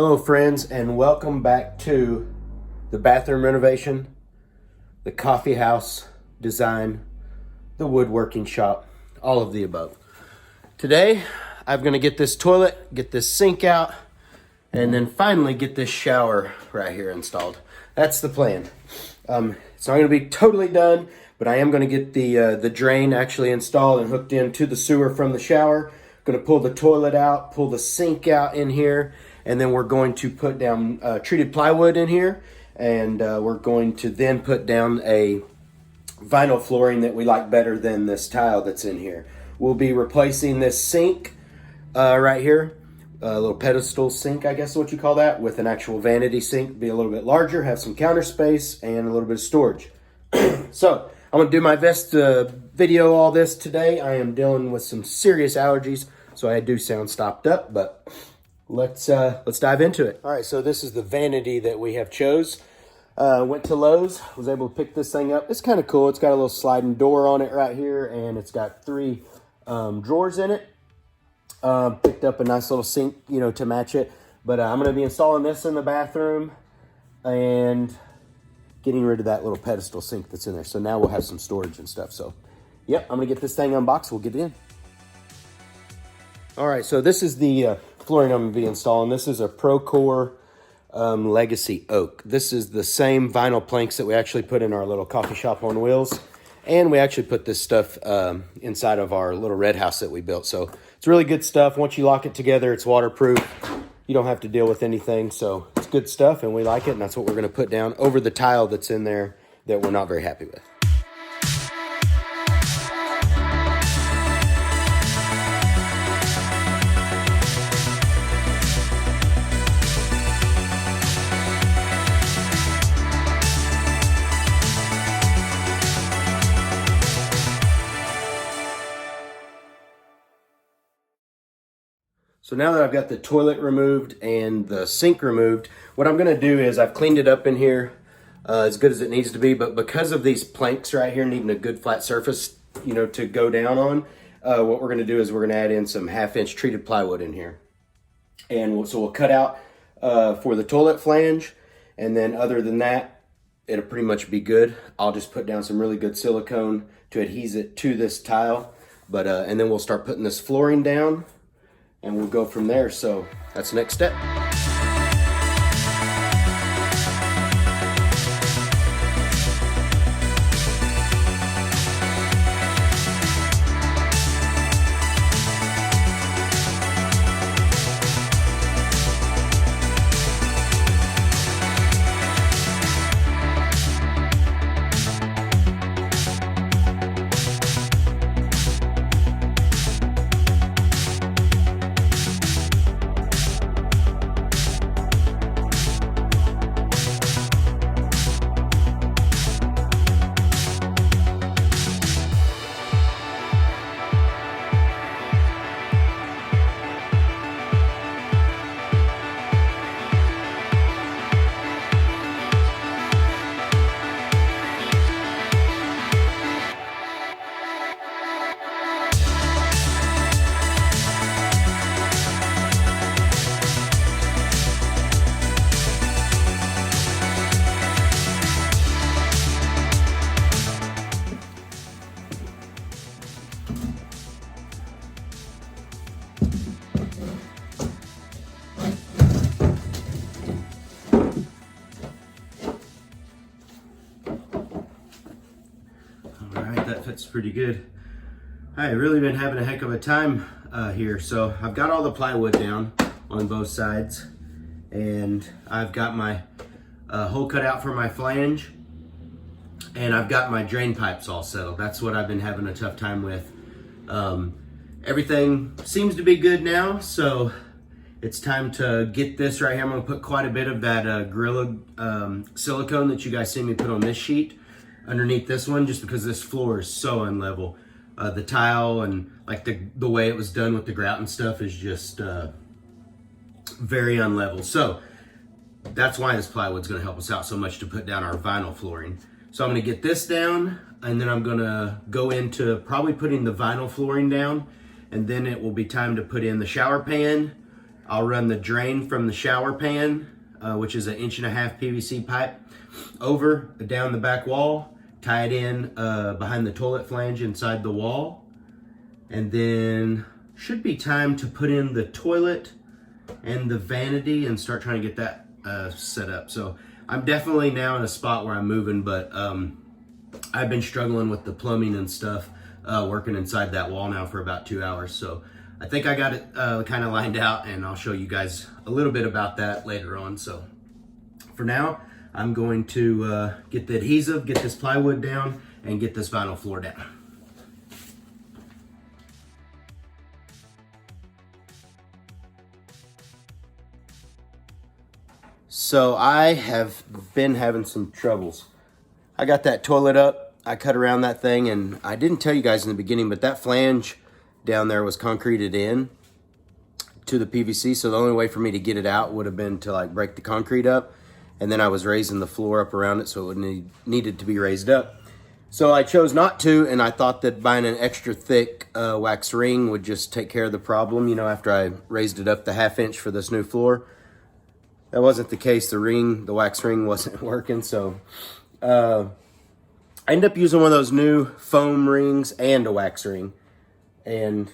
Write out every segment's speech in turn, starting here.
Hello friends, and welcome back to the bathroom renovation, the coffee house design, the woodworking shop, all of the above. Today, I'm gonna get this toilet, get this sink out, and then finally get this shower right here installed. That's the plan. It's not gonna be totally done, but I am gonna get the drain actually installed and hooked into the sewer from the shower. Gonna pull the toilet out, pull the sink out in here, and then we're going to put down treated plywood in here, and we're going to then put down a vinyl flooring that we like better than this tile that's in here. We'll be replacing this sink right here, a little pedestal sink, I guess is what you call that, with an actual vanity sink. Be a little bit larger, have some counter space, and a little bit of storage. So I'm gonna do my best to video all this today. I am dealing with some serious allergies, so I do sound stopped up, but let's dive into it. All right, so this is the vanity that we have chose. Went to Lowe's, was able to pick this thing up. It's kind of cool. It's got a little sliding door on it right here, and it's got 3 drawers in it. Picked up a nice little sink, to match it. But I'm gonna be installing this in the bathroom and getting rid of that little pedestal sink that's in there. So now we'll have some storage and stuff. So, yep, I'm gonna get this thing unboxed. We'll get it in. All right, so this is the flooring I'm gonna be installing. This is a Procore Legacy Oak. This is the same vinyl planks that we actually put in our little coffee shop on wheels. And we actually put this stuff inside of our little red house that we built. So it's really good stuff. Once you lock it together, it's waterproof. You don't have to deal with anything. So it's good stuff and we like it. And that's what we're gonna put down over the tile that's in there that we're not very happy with. So now that I've got the toilet removed and the sink removed, what I'm gonna do is I've cleaned it up in here as good as it needs to be, but because of these planks right here needing a good flat surface, to go down on, what we're gonna do is we're gonna add in some 1/2-inch treated plywood in here. And so we'll cut out for the toilet flange, and then other than that, it'll pretty much be good. I'll just put down some really good silicone to adhese it to this tile, but and then we'll start putting this flooring down, and we'll go from there. So that's the next step. That fits pretty good. I've really been having a heck of a time here. So I've got all the plywood down on both sides, and I've got my hole cut out for my flange, and I've got my drain pipes all settled. That's what I've been having a tough time with. Everything seems to be good now, so it's time to get this right here. I'm gonna put quite a bit of that Gorilla silicone that you guys see me put on this sheet underneath this one, just because this floor is so unlevel. The tile and like the way it was done with the grout and stuff is just very unlevel. So that's why this plywood's gonna help us out so much to put down our vinyl flooring. So I'm gonna get this down, and then I'm gonna go into probably putting the vinyl flooring down, and then it will be time to put in the shower pan. I'll run the drain from the shower pan, which is an 1.5 inch PVC pipe, over down the back wall, tie it in behind the toilet flange inside the wall, and then should be time to put in the toilet and the vanity and start trying to get that set up. So I'm definitely now in a spot where I'm moving, but I've been struggling with the plumbing and stuff, working inside that wall now for about 2 hours. So I think I got it kind of lined out, and I'll show you guys a little bit about that later on. So for now, I'm going to get the adhesive, get this plywood down, and get this vinyl floor down. So I have been having some troubles. I got that toilet up, I cut around that thing, and I didn't tell you guys in the beginning, but that flange down there was concreted in to the PVC, so the only way for me to get it out would have been to like break the concrete up, and then I was raising the floor up around it, so it needed to be raised up. So I chose not to, and I thought that buying an extra thick wax ring would just take care of the problem, you know, after I raised it up the 1/2 inch for this new floor. That wasn't the case. The wax ring wasn't working, so I ended up using one of those new foam rings and a wax ring. And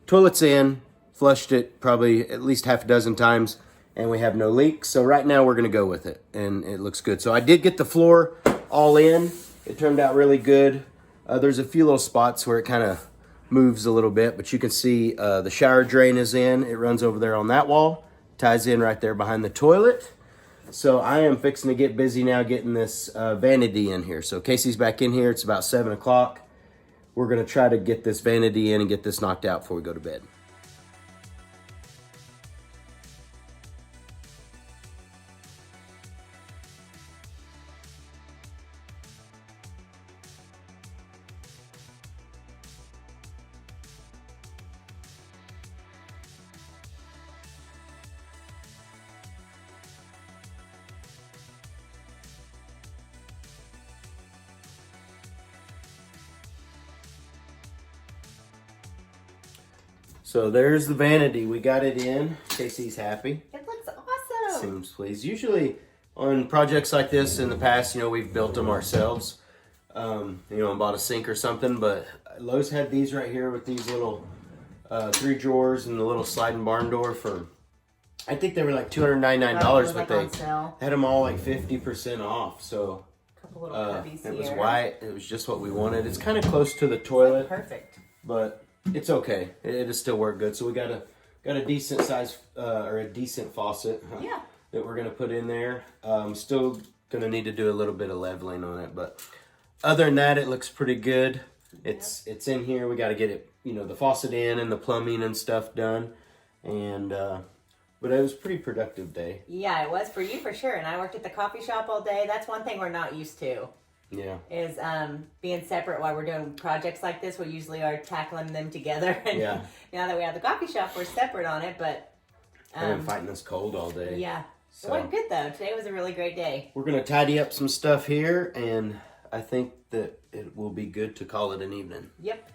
toilet's in, flushed it probably at least 6 times, and we have no leaks. So right now we're gonna go with it, and it looks good. So I did get the floor all in. It turned out really good. There's a few little spots where it kind of moves a little bit, but you can see the shower drain is in. It runs over there on that wall, ties in right there behind the toilet. So I am fixing to get busy now getting this vanity in here. So Casey's back in here. It's about 7 o'clock. We're gonna try to get this vanity in and get this knocked out before we go to bed. So there's the vanity. We got it in. Casey's happy. It looks awesome. Seems pleased. Usually on projects like this in the past, you know, we've built them ourselves, you know, and bought a sink or something, but Lowe's had these right here with these little 3 drawers and the little sliding barn door for, I think they were like $299, but they had them all like 50% off. So couple little cubbies it was here. white. It was just what we wanted. It's kind of close to the toilet. Perfect. But it's okay. It'll still work good. So we got a decent size or a decent faucet. Yeah. That we're gonna put in there. Still gonna need to do a little bit of leveling on it, but other than that, it looks pretty good. It's in here. We got to get it, you know, the faucet in and the plumbing and stuff done. And but it was a pretty productive day. Yeah, it was for you for sure. And I worked at the coffee shop all day. That's one thing we're not used to. Yeah. Is being separate while we're doing projects like this. We usually are tackling them together. And yeah. Now that we have the coffee shop, we're separate on it. But I've been fighting this cold all day. Yeah. So it went good though. Today was a really great day. We're gonna tidy up some stuff here, and I think that it will be good to call it an evening. Yep.